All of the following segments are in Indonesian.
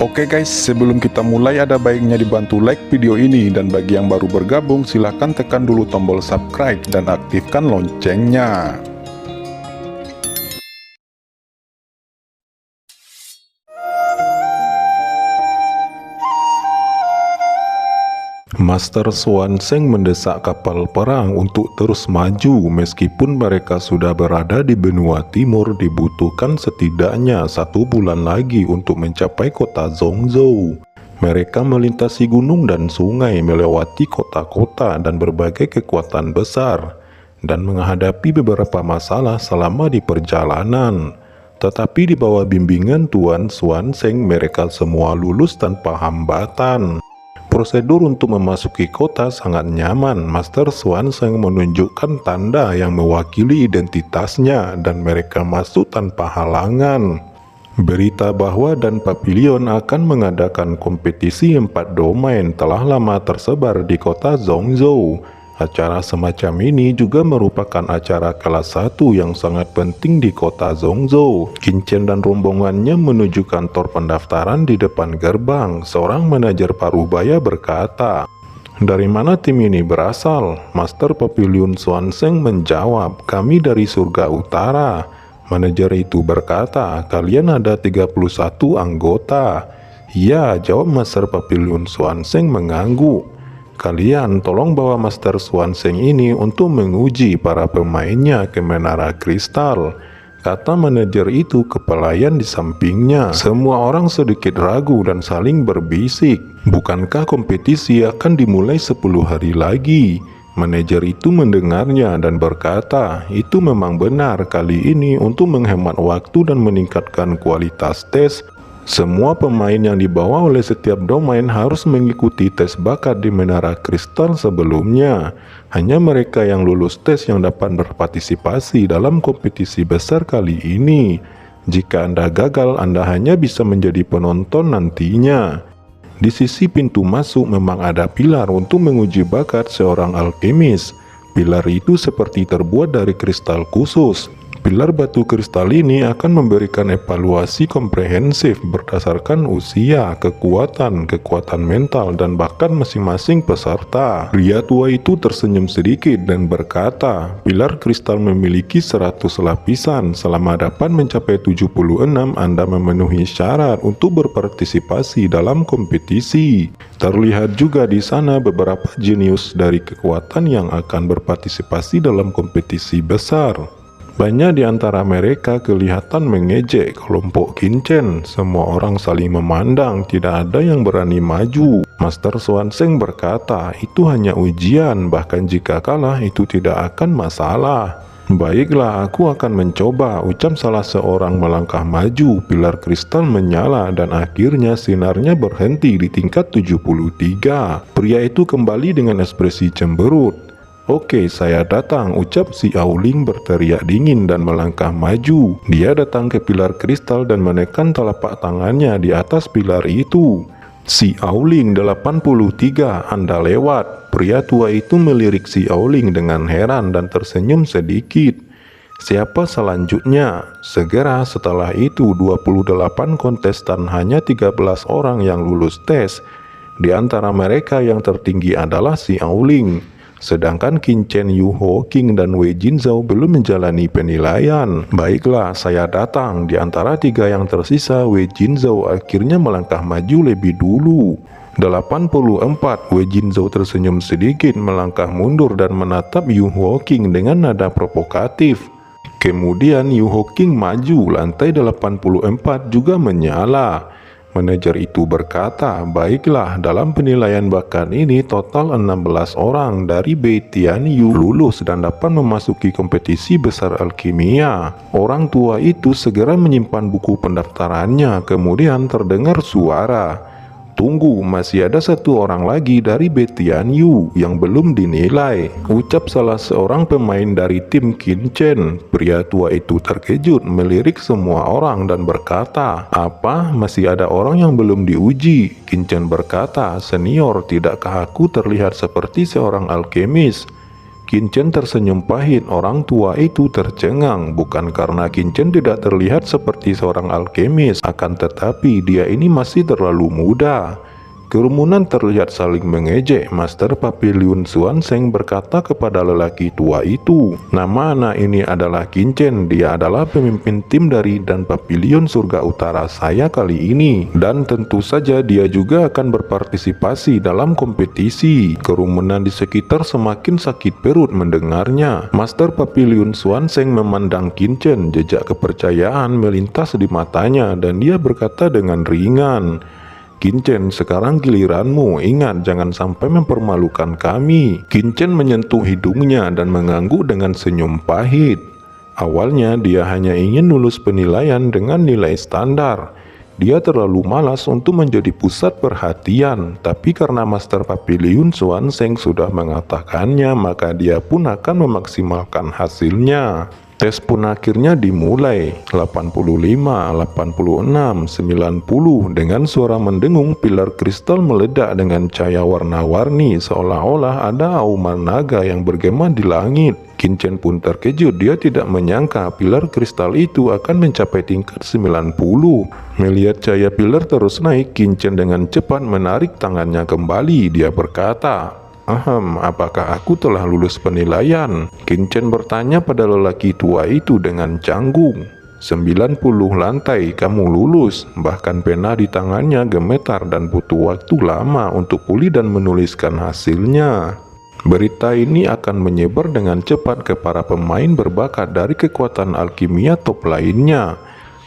Oke guys, sebelum kita mulai ada baiknya dibantu like video ini, dan bagi yang baru bergabung silahkan tekan dulu tombol subscribe dan aktifkan loncengnya. Master Swanseng mendesak kapal perang untuk terus maju. Meskipun mereka sudah berada di benua timur, dibutuhkan setidaknya 1 bulan lagi untuk mencapai kota Zhongzhou. Mereka melintasi gunung dan sungai, melewati kota-kota dan berbagai kekuatan besar, dan menghadapi beberapa masalah selama di perjalanan. Tetapi di bawah bimbingan Tuan Swanseng, mereka semua lulus tanpa hambatan. Prosedur untuk memasuki kota sangat nyaman. Master Swanseng menunjukkan tanda yang mewakili identitasnya dan mereka masuk tanpa halangan. Berita bahwa Dan Pavilion akan mengadakan kompetisi 4 domain telah lama tersebar di kota Zhongzhou. Acara semacam ini juga merupakan acara kelas 1 yang sangat penting di kota Zhongzhou. Qin dan rombongannya menuju kantor pendaftaran di depan gerbang. Seorang manajer parubaya berkata, "Dari mana tim ini berasal?" Master Pavilion Swanseng menjawab, "Kami dari surga utara." Manajer itu berkata, "Kalian ada 31 anggota." "Ya," jawab Master Pavilion Swanseng mengangguk. "Kalian tolong bawa Master Swanseng ini untuk menguji para pemainnya ke menara kristal," kata manajer itu ke pelayan di sampingnya. Semua orang sedikit ragu dan saling berbisik, "Bukankah kompetisi akan dimulai 10 hari lagi?" Manajer itu mendengarnya dan berkata, "Itu memang benar. Kali ini untuk menghemat waktu dan meningkatkan kualitas tes, semua pemain yang dibawa oleh setiap domain harus mengikuti tes bakat di menara kristal sebelumnya. Hanya mereka yang lulus tes yang dapat berpartisipasi dalam kompetisi besar kali ini. Jika Anda gagal, Anda hanya bisa menjadi penonton nantinya." Di sisi pintu masuk memang ada pilar untuk menguji bakat seorang alkemis. Pilar itu seperti terbuat dari kristal khusus. Pilar batu kristal ini akan memberikan evaluasi komprehensif berdasarkan usia, kekuatan mental, dan bakat masing-masing peserta. Pria tua itu tersenyum sedikit dan berkata, "Pilar kristal memiliki 100 lapisan. Selama dapat mencapai 76, Anda memenuhi syarat untuk berpartisipasi dalam kompetisi." Terlihat juga di sana beberapa jenius dari kekuatan yang akan berpartisipasi dalam kompetisi besar. Banyak di antara mereka kelihatan mengejek kelompok Qin. Semua orang saling memandang, tidak ada yang berani maju. Master Swanseng berkata, "Itu hanya ujian, bahkan jika kalah itu tidak akan masalah." "Baiklah, aku akan mencoba," ucap salah seorang melangkah maju. Pilar kristal menyala dan akhirnya sinarnya berhenti di tingkat 73. Pria itu kembali dengan ekspresi cemberut. "Oke, saya datang," ucap si Aoling berteriak dingin dan melangkah maju. Dia datang ke pilar kristal dan menekan telapak tangannya di atas pilar itu. "Si Aoling 83, Anda lewat." Pria tua itu melirik si Aoling dengan heran dan tersenyum sedikit. "Siapa selanjutnya?" Segera setelah itu 28 kontestan, hanya 13 orang yang lulus tes. Di antara mereka yang tertinggi adalah si Aoling. Sedangkan Qin, Yu Ho, King, dan Wei Jinzhou belum menjalani penilaian. "Baiklah, saya datang." Di antara 3 yang tersisa, Wei Jinzhou akhirnya melangkah maju lebih dulu. 84, Wei Jinzhou tersenyum sedikit, melangkah mundur dan menatap Yu Ho King dengan nada provokatif. Kemudian Yu Ho King maju, lantai 84 juga menyala. Manajer itu berkata, "Baiklah, dalam penilaian bakat ini total 16 orang dari Bei Tianyu lulus dan dapat memasuki kompetisi besar alkimia." Orang tua itu segera menyimpan buku pendaftarannya. Kemudian terdengar suara, "Tunggu, masih ada 1 orang lagi dari Bei Tianyu yang belum dinilai," ucap salah seorang pemain dari tim Qin. Pria tua itu terkejut, melirik semua orang dan berkata, "Apa? Masih ada orang yang belum diuji?" Qin berkata, "Senior, tidakkah aku terlihat seperti seorang alkemis?" Kincen tersenyum pahit. Orang tua itu tercengang, bukan karena Kincen tidak terlihat seperti seorang alkemis, akan tetapi dia ini masih terlalu muda. Kerumunan terlihat saling mengejek. Master Papiliun Xuanzeng berkata kepada lelaki tua itu, "Nama anak ini adalah Kincen. Dia adalah pemimpin tim dari dan Papiliun Surga Utara saya kali ini. Dan tentu saja dia juga akan berpartisipasi dalam kompetisi." Kerumunan di sekitar semakin sakit perut mendengarnya. Master Papiliun Xuanzeng memandang Kincen. Jejak kepercayaan melintas di matanya dan dia berkata dengan ringan, "Kincen, sekarang giliranmu. Ingat, jangan sampai mempermalukan kami." Kincen menyentuh hidungnya dan mengangguk dengan senyum pahit. Awalnya dia hanya ingin lulus penilaian dengan nilai standar. Dia terlalu malas untuk menjadi pusat perhatian, tapi karena Master Papiliun Xuanzeng sudah mengatakannya, maka dia pun akan memaksimalkan hasilnya. Tes pun akhirnya dimulai. 85, 86, 90. Dengan suara mendengung, pilar kristal meledak dengan cahaya warna-warni, seolah-olah ada auman naga yang bergema di langit. Kincen pun terkejut. Dia tidak menyangka pilar kristal itu akan mencapai tingkat 90. Melihat cahaya pilar terus naik, Kincen dengan cepat menarik tangannya kembali. Dia berkata, apakah aku telah lulus penilaian?" Kincen bertanya pada lelaki tua itu dengan canggung. 90 lantai, kamu lulus. Bahkan pena di tangannya gemetar dan butuh waktu lama untuk pulih dan menuliskan hasilnya. Berita ini akan menyebar dengan cepat ke para pemain berbakat dari kekuatan alkimia top lainnya.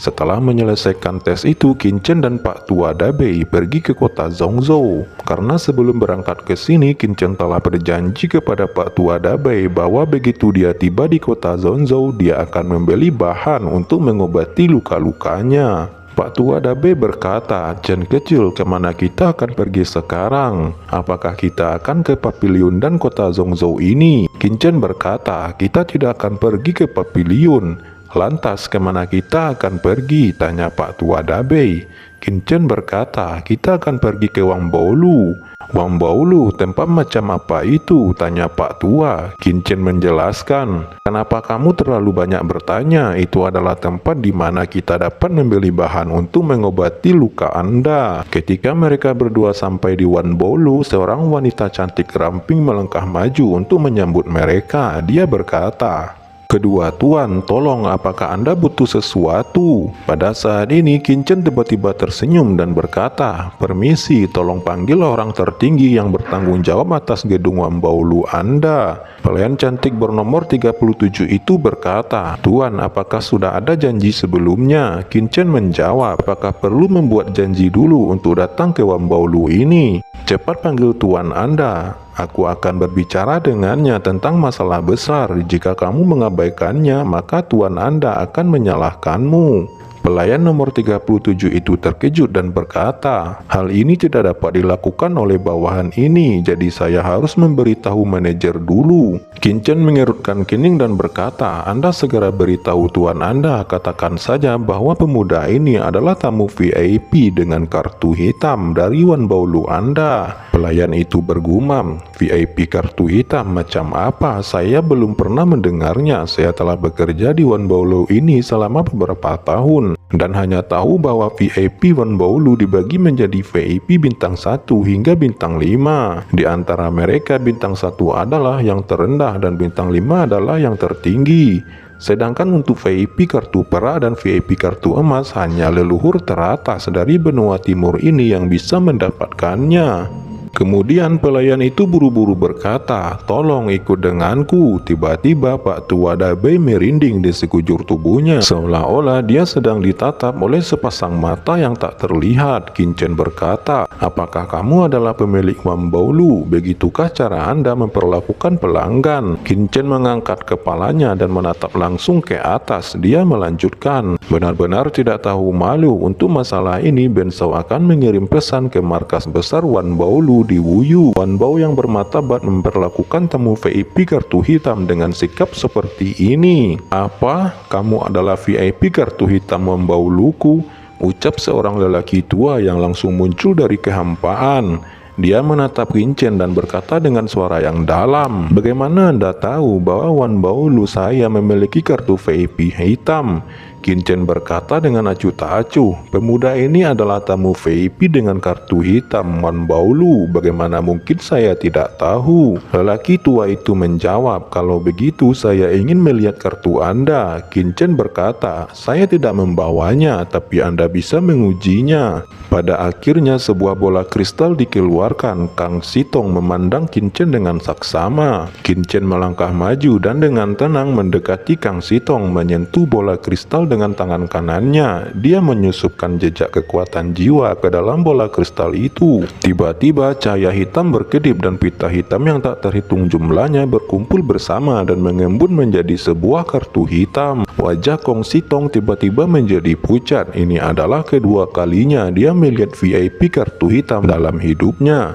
Setelah menyelesaikan tes itu, Kincen dan Pak Tua Dabei pergi ke kota Zhongzhou. Karena sebelum berangkat ke sini, Kincen telah berjanji kepada Pak Tua Dabei bahwa begitu dia tiba di kota Zhongzhou, dia akan membeli bahan untuk mengobati luka-lukanya. Pak Tua Dabei berkata, "Chen kecil, kemana kita akan pergi sekarang? Apakah kita akan ke Papiliun dan kota Zhongzhou ini?" Kincen berkata, "Kita tidak akan pergi ke Papiliun." "Lantas kemana kita akan pergi?" tanya Pak Tua Dabei. Kincen berkata, "Kita akan pergi ke Wangbaolu." "Wangbaolu, tempat macam apa itu?" tanya Pak Tua. Kincen menjelaskan, "Kenapa kamu terlalu banyak bertanya? Itu adalah tempat di mana kita dapat membeli bahan untuk mengobati luka Anda." Ketika mereka berdua sampai di Wangbaolu, seorang wanita cantik ramping melangkah maju untuk menyambut mereka. Dia berkata, "Kedua tuan, tolong, apakah Anda butuh sesuatu?" Pada saat ini Kincen tiba-tiba tersenyum dan berkata, "Permisi, tolong panggil orang tertinggi yang bertanggung jawab atas gedung Wangbaolu Anda." Pelayan cantik bernomor 37 itu berkata, "Tuan, apakah sudah ada janji sebelumnya?" Kincen menjawab, "Apakah perlu membuat janji dulu untuk datang ke Wangbaolu ini? Cepat panggil tuan Anda. Aku akan berbicara dengannya tentang masalah besar. Jika kamu mengabaikannya, maka tuan Anda akan menyalahkanmu." Pelayan nomor 37 itu terkejut dan berkata, "Hal ini tidak dapat dilakukan oleh bawahan ini, jadi saya harus memberitahu manajer dulu." Kincen mengerutkan kening dan berkata, "Anda segera beritahu tuan Anda. Katakan saja bahwa pemuda ini adalah tamu VIP dengan kartu hitam dari Wangbaolu Anda." Pelayan itu bergumam, "VIP kartu hitam macam apa? Saya belum pernah mendengarnya. Saya telah bekerja di Wangbaolu ini selama beberapa tahun dan hanya tahu bahwa VIP Wangbaolu dibagi menjadi VIP bintang 1 hingga bintang 5. Di antara mereka bintang 1 adalah yang terendah dan bintang 5 adalah yang tertinggi. Sedangkan untuk VIP kartu perak dan VIP kartu emas hanya leluhur teratas dari benua timur ini yang bisa mendapatkannya." Kemudian pelayan itu buru-buru berkata, "Tolong ikut denganku." Tiba-tiba Pak Tua Dabei merinding di sekujur tubuhnya, seolah-olah dia sedang ditatap oleh sepasang mata yang tak terlihat. Kincen berkata, "Apakah kamu adalah pemilik Wangbaolu? Begitukah cara Anda memperlakukan pelanggan?" Kincen mengangkat kepalanya dan menatap langsung ke atas. Dia melanjutkan, "Benar-benar tidak tahu malu. Untuk masalah ini, Bensao akan mengirim pesan ke markas besar Wangbaolu di Wuyu. Wanbao yang bermartabat memperlakukan tamu VIP kartu hitam dengan sikap seperti ini." "Apa? Kamu adalah VIP kartu hitam Wanbao Luku?" ucap seorang lelaki tua yang langsung muncul dari kehampaan. Dia menatap Kinchen dan berkata dengan suara yang dalam, "Bagaimana Anda tahu bahwa Wan Baolu saya memiliki kartu VIP hitam?" Kinchen berkata dengan acuh tak acuh, "Pemuda ini adalah tamu VIP dengan kartu hitam Wan Baolu. Bagaimana mungkin saya tidak tahu?" Lelaki tua itu menjawab, "Kalau begitu saya ingin melihat kartu Anda." Kinchen berkata, "Saya tidak membawanya, tapi Anda bisa mengujinya." Pada akhirnya sebuah bola kristal dikeluarkan. Kang Sitong memandang Kinchen dengan saksama. Kinchen melangkah maju dan dengan tenang mendekati Kang Sitong, menyentuh bola kristal dengan tangan kanannya. Dia menyusupkan jejak kekuatan jiwa ke dalam bola kristal itu. Tiba-tiba cahaya hitam berkedip dan pita hitam yang tak terhitung jumlahnya berkumpul bersama dan mengembun menjadi sebuah kartu hitam. Wajah Kang Sitong tiba-tiba menjadi pucat. Ini adalah kedua kalinya dia melihat VIP kartu hitam dalam hidupnya.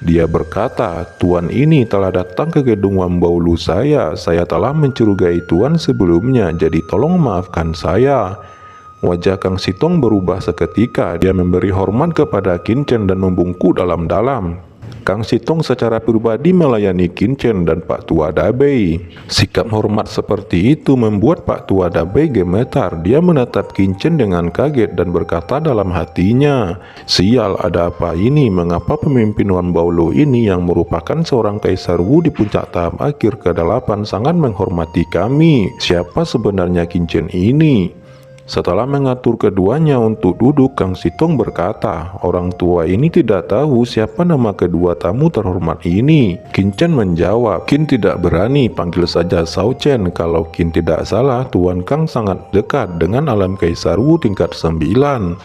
Dia berkata, "Tuan ini telah datang ke gedung Wan Baolu saya. Saya telah mencurigai Tuan sebelumnya, jadi tolong maafkan saya." Wajah Kang Sitong berubah seketika. Dia memberi hormat kepada Kinchen dan membungkuk dalam-dalam. Kang Sitong secara pribadi melayani Kinchen dan Pak Tua Dabei. Sikap hormat seperti itu membuat Pak Tua Dabei gemetar. Dia menatap Kinchen dengan kaget dan berkata dalam hatinya, "Sial, ada apa ini? Mengapa pemimpin Wan Baolu ini yang merupakan seorang kaisar Wu di puncak tahap akhir ke-8 sangat menghormati kami? Siapa sebenarnya Kinchen ini?" Setelah mengatur keduanya untuk duduk, Kang Sitong berkata, "Orang tua ini tidak tahu siapa nama kedua tamu terhormat ini." Kinchen menjawab, "Kin tidak berani, panggil saja Sao Chen. Kalau Kin tidak salah, Tuan Kang sangat dekat dengan alam Kaisar Wu tingkat 9.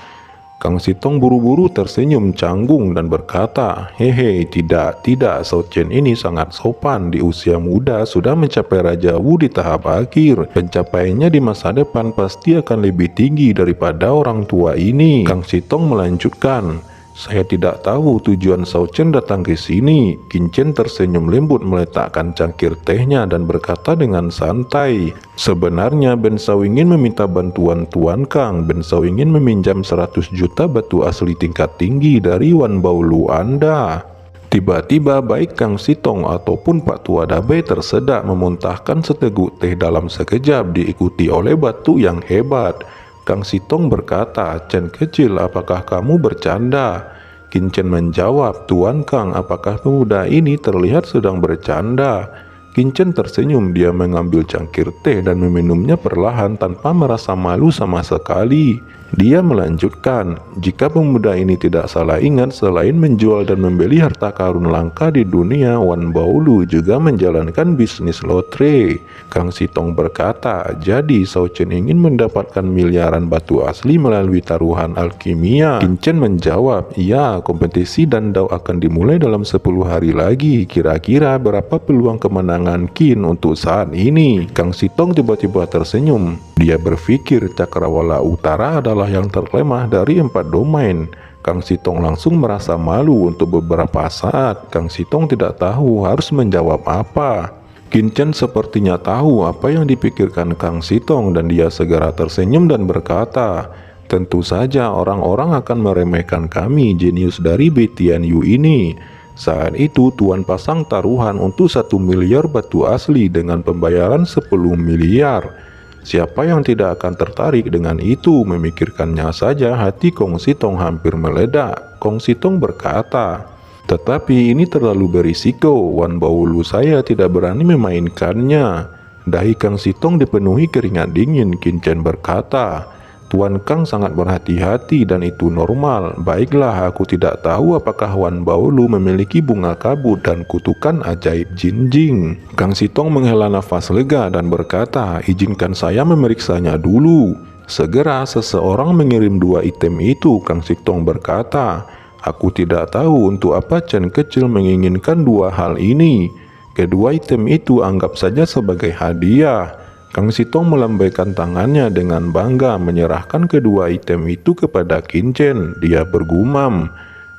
Kang Sitong buru-buru tersenyum canggung dan berkata, "Hehe, tidak, Sao Chen ini sangat sopan. Di usia muda sudah mencapai Raja Wu di tahap akhir. Pencapaiannya di masa depan pasti akan lebih tinggi daripada orang tua ini." Kang Sitong melanjutkan, "Saya tidak tahu tujuan Sao Chen datang ke sini." Kinchen tersenyum lembut meletakkan cangkir tehnya dan berkata dengan santai, "Sebenarnya Ben Sao ingin meminta bantuan Tuan Kang. Ben Sao ingin meminjam 100 juta batu asli tingkat tinggi dari Wan Baolu Anda." Tiba-tiba baik Kang Sitong ataupun Pak Tua Dabei tersedak memuntahkan seteguk teh dalam sekejap, diikuti oleh batuk yang hebat. Kang Sitong berkata, "Chen kecil, apakah kamu bercanda?" Kinchen menjawab, "Tuan Kang, apakah pemuda ini terlihat sedang bercanda?" Kinchen tersenyum. Dia mengambil cangkir teh dan meminumnya perlahan tanpa merasa malu sama sekali. Dia melanjutkan, "Jika pemuda ini tidak salah ingat, selain menjual dan membeli harta karun langka di dunia, Wan Baolu juga menjalankan bisnis lotre." Kang Sitong berkata, "Jadi Sao Chen ingin mendapatkan miliaran batu asli melalui taruhan alkimia?" Kinchen menjawab, "Ya, kompetisi dandau akan dimulai dalam 10 hari lagi. Kira-kira berapa peluang kemenangan Kin untuk saat ini?" Kang Sitong tiba-tiba tersenyum. Dia berpikir Cakrawala Utara adalah yang terlemah dari 4 domain. Kang Sitong langsung merasa malu untuk beberapa saat. Kang Sitong tidak tahu harus menjawab apa. Kinchen sepertinya tahu apa yang dipikirkan Kang Sitong dan dia segera tersenyum dan berkata, "Tentu saja orang-orang akan meremehkan kami, jenius dari Betian Yu ini." Saat itu Tuan pasang taruhan untuk 1 miliar batu asli dengan pembayaran 10 miliar. Siapa yang tidak akan tertarik dengan itu? Memikirkannya saja hati Kang Sitong hampir meledak. Kang Sitong berkata, "Tetapi ini terlalu berisiko. Wan Baolu saya tidak berani memainkannya." Dahi Kang Sitong dipenuhi keringat dingin. Kinchen berkata, "Tuan Kang sangat berhati-hati dan itu normal. Baiklah, aku tidak tahu apakah Wan Baolu memiliki bunga kabut dan kutukan ajaib Jinjing." Kang Sitong menghela nafas lega dan berkata, "Izinkan saya memeriksanya dulu." Segera seseorang mengirim 2 item itu. Kang Sitong berkata, "Aku tidak tahu untuk apa Chen kecil menginginkan 2 hal ini. Kedua item itu anggap saja sebagai hadiah." Kang Sitong melambaikan tangannya dengan bangga menyerahkan kedua item itu kepada Kinchen. Dia bergumam,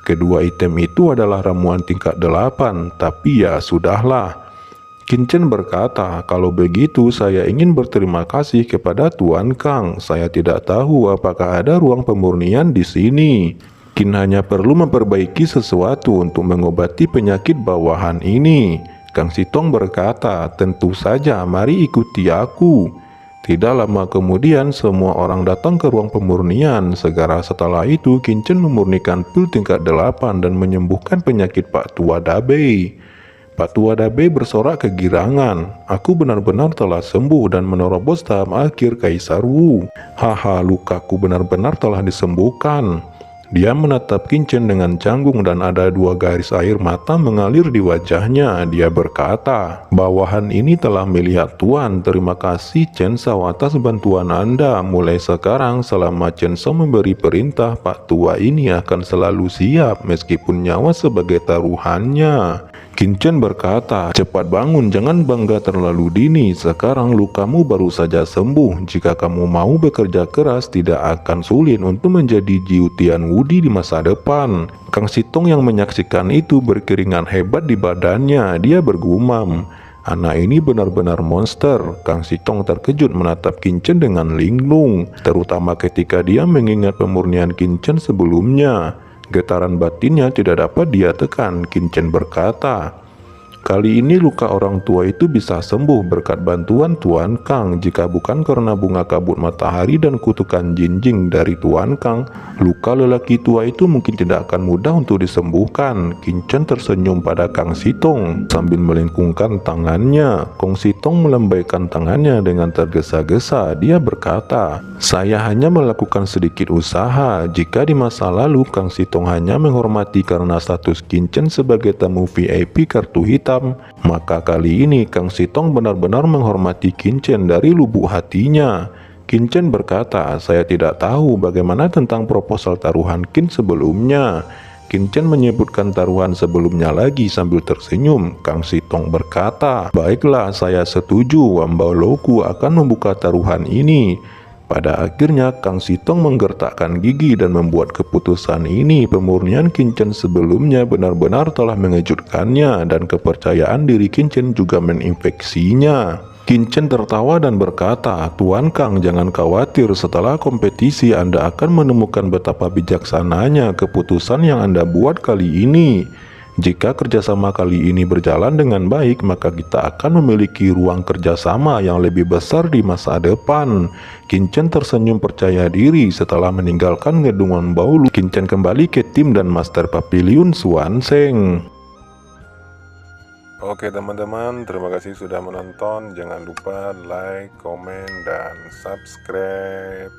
"Kedua item itu adalah ramuan tingkat 8, tapi ya sudahlah." Kinchen berkata, "Kalau begitu saya ingin berterima kasih kepada Tuan Kang. Saya tidak tahu apakah ada ruang pemurnian di sini." Kin hanya perlu memperbaiki sesuatu untuk mengobati penyakit bawahan ini. Kang Sitong berkata, tentu saja, mari ikuti aku. Tidak lama kemudian semua orang datang ke ruang pemurnian. Segera setelah itu Kinchen memurnikan pil tingkat 8 dan menyembuhkan penyakit Pak Tua Dabei. Pak Tua Dabei bersorak kegirangan. Aku benar-benar telah sembuh dan menerobos tahap akhir Kaisar Wu. Haha, lukaku benar-benar telah disembuhkan. Dia menatap Kinchen dengan canggung dan ada 2 garis air mata mengalir di wajahnya. Dia berkata, bawahan ini telah melihat Tuan. Terima kasih Chen Shao atas bantuan Anda. Mulai sekarang selama Chen Shao memberi perintah, Pak Tua ini akan selalu siap meskipun nyawa sebagai taruhannya. Kinchen berkata, cepat bangun, jangan bangga terlalu dini. Sekarang lukamu baru saja sembuh. Jika kamu mau bekerja keras, tidak akan sulit untuk menjadi Jiu Tian Wudi di masa depan. Kang Sitong yang menyaksikan itu berkeringat hebat di badannya. Dia bergumam, anak ini benar-benar monster. Kang Sitong terkejut menatap Kinchen dengan linglung, terutama ketika dia mengingat pemurnian Kinchen sebelumnya. Getaran batinnya tidak dapat dia tekan. Kinchen berkata, kali ini luka orang tua itu bisa sembuh berkat bantuan Tuan Kang. Jika bukan karena bunga kabut matahari dan kutukan jinjing dari Tuan Kang, luka lelaki tua itu mungkin tidak akan mudah untuk disembuhkan. Kinchen tersenyum pada Kang Sitong sambil melengkungkan tangannya. Kang Sitong melambaikan tangannya dengan tergesa-gesa. Dia berkata, saya hanya melakukan sedikit usaha. Jika di masa lalu Kang Sitong hanya menghormati karena status Kinchen sebagai tamu VIP kartu hitam, maka kali ini Kang Sitong benar-benar menghormati Kinchen dari lubuk hatinya. Kinchen berkata, saya tidak tahu bagaimana tentang proposal taruhan Kin sebelumnya. Kinchen menyebutkan taruhan sebelumnya lagi sambil tersenyum. Kang Sitong berkata, baiklah, saya setuju. Wambao Loku akan membuka taruhan ini. Pada akhirnya Kang Sitong menggertakkan gigi dan membuat keputusan ini. Pemurnian Kinchen sebelumnya benar-benar telah mengejutkannya dan kepercayaan diri Kinchen juga menginfeksinya. Kinchen tertawa dan berkata, Tuan Kang, jangan khawatir, setelah kompetisi Anda akan menemukan betapa bijaksananya keputusan yang Anda buat kali ini. Jika kerjasama kali ini berjalan dengan baik, maka kita akan memiliki ruang kerjasama yang lebih besar di masa depan. Kinchen tersenyum percaya diri. Setelah meninggalkan gedung Wanbao Lu, Kinchen kembali ke tim dan Master Pavilion Swanseng. Oke teman-teman, terima kasih sudah menonton. Jangan lupa like, komen, dan subscribe.